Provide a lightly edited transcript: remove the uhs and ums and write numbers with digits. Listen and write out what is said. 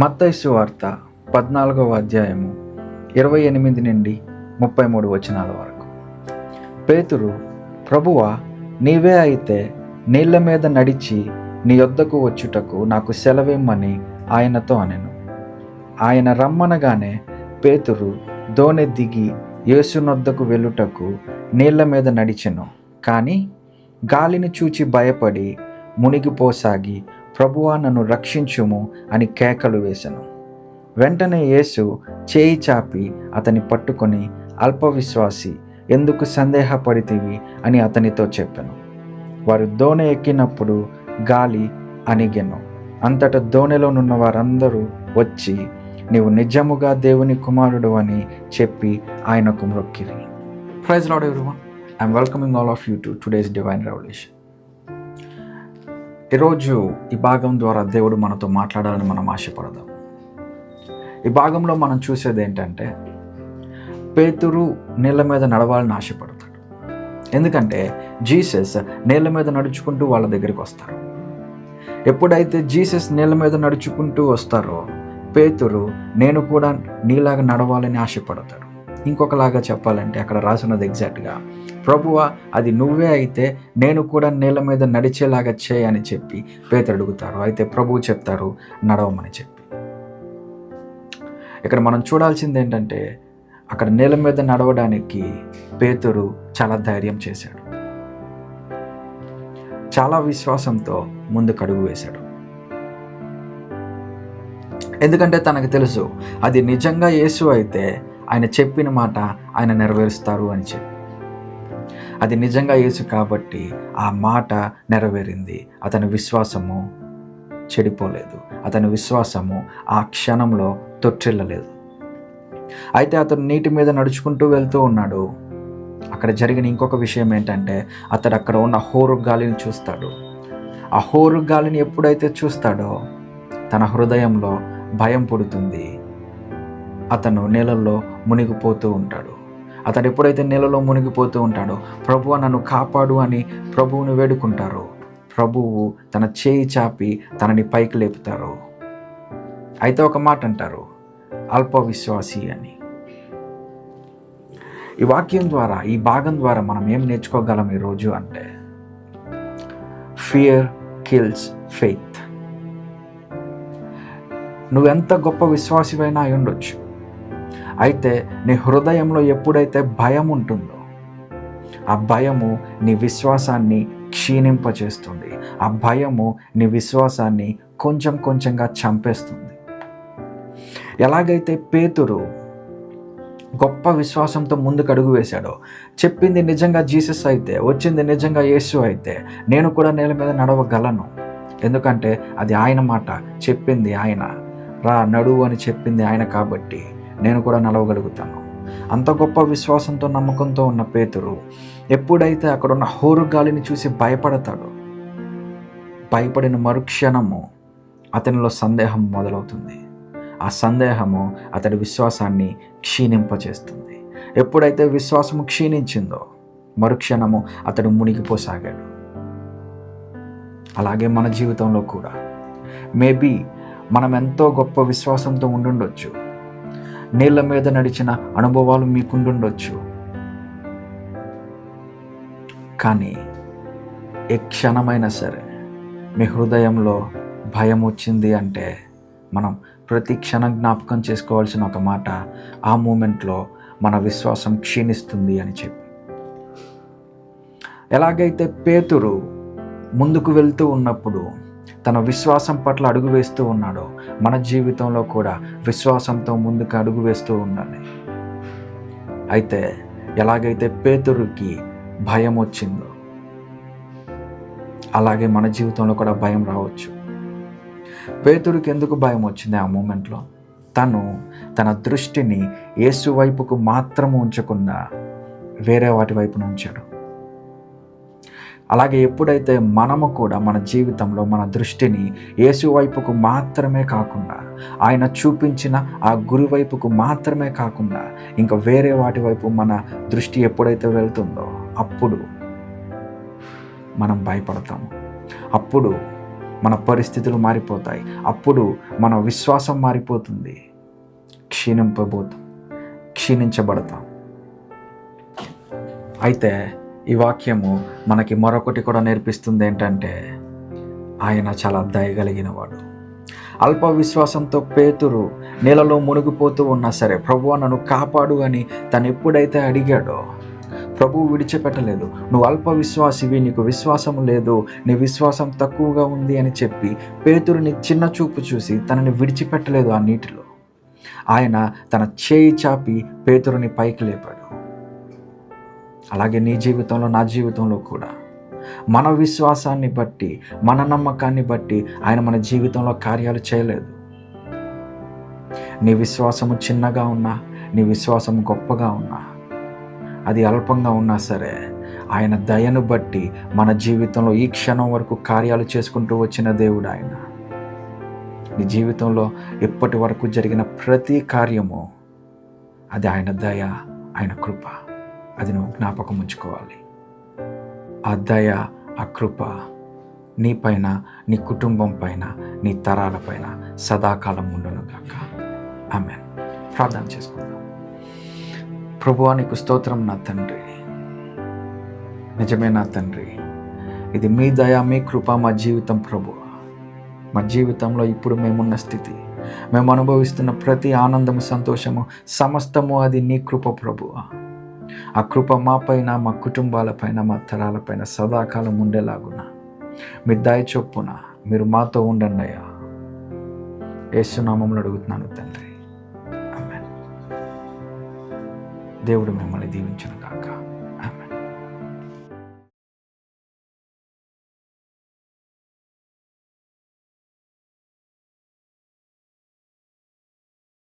మత్తయి సువార్త 14వ అధ్యాయము 28 నుండి 33 వచనాల వరకు. పేతురు, ప్రభువా, నీవే అయితే నీళ్ల మీద నడిచి నీ యొద్దకు వచ్చుటకు నాకు సెలవిమ్మని ఆయనతో అనెను. ఆయన రమ్మనగానే పేతురు దోణి దిగి యేసునొద్దకు వెళ్ళుటకు నీళ్ల మీద నడిచెను. కానీ గాలిని చూచి భయపడి మునిగిపోసాగి, ప్రభువా, నన్ను రక్షించుము అని కేకలు వేసెను. వెంటనే యేసు చేయి చాపి అతని పట్టుకొని, అల్పవిశ్వాసి, ఎందుకు సందేహపడితివి అని అతనితో చెప్పెను. వారు దోణి ఎక్కినప్పుడు గాలి అణిగెను. అంతటా దోణిలోనున్న వారందరూ వచ్చి, నీవు నిజముగా దేవుని కుమారుడు అని చెప్పి ఆయనకు మ్రొక్కిరి. Praise lord everyone. I'm welcoming all of you to today's divine revolution. ఈరోజు ఈ భాగం ద్వారా దేవుడు మనతో మాట్లాడాలని మనం ఆశపడదాం. ఈ భాగంలో మనం చూసేది ఏంటంటే, పేతురు నీళ్ళ మీద నడవాలని ఆశపడతాడు. ఎందుకంటే జీసస్ నీళ్ళ మీద నడుచుకుంటూ వాళ్ళ దగ్గరికి వస్తారు. ఎప్పుడైతే జీసస్ నీళ్ళ మీద నడుచుకుంటూ వస్తారో, పేతురు నేను కూడా నీలాగా నడవాలని ఆశపడతాడు. ఇంకొకలాగా చెప్పాలంటే అక్కడ రాసున్నది ఎగ్జాక్ట్గా, ప్రభువా, అది నువ్వే అయితే నేను కూడా నీళ్ళ మీద నడిచేలాగా చేయని చెప్పి పేతురు అడుగుతారు. అయితే ప్రభువు చెప్తారు, నడవమని చెప్పి. ఇక్కడ మనం చూడాల్సింది ఏంటంటే, అక్కడ నీళ్ళ మీద నడవడానికి పేతురు చాలా ధైర్యం చేశాడు, చాలా విశ్వాసంతో ముందుకు అడుగు వేశాడు. ఎందుకంటే తనకు తెలుసు, అది నిజంగా యేసు అయితే ఆయన చెప్పిన మాట ఆయన నెరవేరుస్తారు అని చెప్పి. అది నిజంగా యేసు కాబట్టి ఆ మాట నెరవేరింది. అతని విశ్వాసము చెడిపోలేదు, అతని విశ్వాసము ఆ క్షణంలో తొట్టిల్లలేదు. అయితే అతను నీటి మీద నడుచుకుంటూ వెళ్తూ ఉన్నాడు. అక్కడ జరిగిన ఇంకొక విషయం ఏంటంటే, అతడు అక్కడ ఉన్న హోరు గాలిని చూస్తాడు. ఆ హోరు గాలిని ఎప్పుడైతే చూస్తాడో తన హృదయంలో భయం పుడుతుంది. అతను నీళ్ళల్లో మునిగిపోతూ ఉంటాడు. అతడు ఎప్పుడైతే నీళ్ళలో మునిగిపోతూ ఉంటాడో, ప్రభువా, నన్ను కాపాడు అని ప్రభువుని వేడుకుంటారు. ప్రభువు తన చేయి చాపి తనని పైకి లేపుతారు. అయితే ఒక మాట అంటారు, అల్పవిశ్వాసి అని. ఈ వాక్యం ద్వారా, ఈ భాగం ద్వారా మనం ఏం నేర్చుకోగలం ఈరోజు అంటే, ఫియర్ కిల్స్ ఫెయిత్. నువ్వెంత గొప్ప విశ్వాసివైనా అయి ఉండొచ్చు, అయితే నీ హృదయంలో ఎప్పుడైతే భయం ఉంటుందో, ఆ భయము నీ విశ్వాసాన్ని క్షీణింపచేస్తుంది. ఆ భయము నీ విశ్వాసాన్ని కొంచెం కొంచెంగా చంపేస్తుంది. ఎలాగైతే పేతురు గొప్ప విశ్వాసంతో ముందుకు అడుగు వేశాడో, చెప్పింది నిజంగా జీసస్ అయితే, వచ్చింది నిజంగా యేసు అయితే, నేను కూడా నేల మీద నడవగలను. ఎందుకంటే అది ఆయన మాట, చెప్పింది ఆయన, రా నడువు అని చెప్పింది ఆయన కాబట్టి నేను కూడా నడవగలుగుతాను. అంత గొప్ప విశ్వాసంతో, నమ్మకంతో ఉన్న పేతురు ఎప్పుడైతే అక్కడున్న హోరు గాలిని చూసి భయపడతాడో, భయపడిన మరుక్షణము అతనిలో సందేహం మొదలవుతుంది. ఆ సందేహము అతడి విశ్వాసాన్ని క్షీణింపచేస్తుంది. ఎప్పుడైతే విశ్వాసము క్షీణించిందో మరుక్షణము అతడు మునిగిపోసాగాడు. అలాగే మన జీవితంలో కూడా మేబీ మనం ఎంతో గొప్ప విశ్వాసంతో ఉండుండొచ్చు, నీళ్ళ మీద నడిచిన అనుభవాలు మీకుండుండొచ్చు. కానీ ఏ క్షణమైనా సరే మీ హృదయంలో భయం వచ్చింది అంటే, మనం ప్రతి క్షణం జ్ఞాపకం చేసుకోవాల్సిన ఒక మాట, ఆ మూమెంట్లో మన విశ్వాసం క్షీణిస్తుంది అని చెప్పి. ఎలాగైతే పేతురు ముందుకు వెళ్తూ ఉన్నప్పుడు తన విశ్వాసం పట్ల అడుగు వేస్తూ ఉన్నాడో, మన జీవితంలో కూడా విశ్వాసంతో ముందుకు అడుగు వేస్తూ ఉండాలి. అయితే ఎలాగైతే పేతురుకి భయం వచ్చిందో, అలాగే మన జీవితంలో కూడా భయం రావచ్చు. పేతురుకి ఎందుకు భయం వచ్చింది? ఆ మూమెంట్లో తను తన దృష్టిని యేసు వైపుకు మాత్రము ఉంచకుండా వేరే వాటి వైపున ఉంచాడు. అలాగే ఎప్పుడైతే మనము కూడా మన జీవితంలో మన దృష్టిని యేసు వైపుకు మాత్రమే కాకుండా, ఆయన చూపించిన ఆ గురి వైపుకు మాత్రమే కాకుండా ఇంకా వేరే వాటి వైపు మన దృష్టి ఎప్పుడైతే వెళ్తుందో అప్పుడు మనం భయపడతాము. అప్పుడు మన పరిస్థితులు మారిపోతాయి. అప్పుడు మన విశ్వాసం మారిపోతుంది. క్షీణించబడతాం. అయితే ఈ వాక్యము మనకి మరొకటి కూడా నేర్పిస్తుంది. ఏంటంటే ఆయన చాలా దయగలిగిన వాడు. అల్ప విశ్వాసంతో పేతురు నీళ్ళలో మునిగిపోతూ ఉన్నా సరే, ప్రభువా నన్ను కాపాడు అని తను ఎప్పుడైతే అడిగాడో ప్రభువు విడిచిపెట్టలేదు. నువ్వు అల్ప విశ్వాసివి, నీకు విశ్వాసం లేదు, నీ విశ్వాసం తక్కువగా ఉంది అని చెప్పి పేతురుని చిన్న చూపు చూసి తనని విడిచిపెట్టలేదు. ఆ నీటిలో ఆయన తన చేయి చాపి పేతురుని పైకి లేపాడు. అలాగే నీ జీవితంలో, నా జీవితంలో కూడా మన విశ్వాసాన్ని బట్టి, మన నమ్మకాన్ని బట్టి ఆయన మన జీవితంలో కార్యాలు చేయలేదు. నీ విశ్వాసము చిన్నగా ఉన్నా, నీ విశ్వాసము గొప్పగా ఉన్నా, అది అల్పంగా ఉన్నా సరే, ఆయన దయను బట్టి మన జీవితంలో ఈ క్షణం వరకు కార్యాలు చేసుకుంటూ వచ్చిన దేవుడు ఆయన. నీ జీవితంలో ఇప్పటి వరకు జరిగిన ప్రతి కార్యము అది ఆయన దయ, ఆయన కృప. అది నువ్వు జ్ఞాపకం ఉంచుకోవాలి. ఆ దయ, ఆ కృప నీ పైన, నీ కుటుంబం పైన, నీ తరాల పైన సదాకాలం ఉండును గాక. ఆమేన్. ప్రార్థన చేసుకుందాం. ప్రభువా నీకు స్తోత్రం నా తండ్రి, నిజమే నా తండ్రి, ఇది మీ దయ, మీ కృప మా జీవితం ప్రభువా. మా జీవితంలో ఇప్పుడు మేమున్న స్థితి, మేము అనుభవిస్తున్న ప్రతి ఆనందము, సంతోషము, సమస్తము అది నీ కృప ప్రభువా. ఆ కృప మా పైన, మా కుటుంబాలపైన, మా తరాలపైన సదాకాలం ఉండేలాగున మీ దయ చొప్పున మీరు మాతో ఉండండి అయ్యా. యేసు నామములో అడుగుతున్నాను తండ్రి. ఆమేన్. దేవుడు మిమ్మల్ని దీవించును.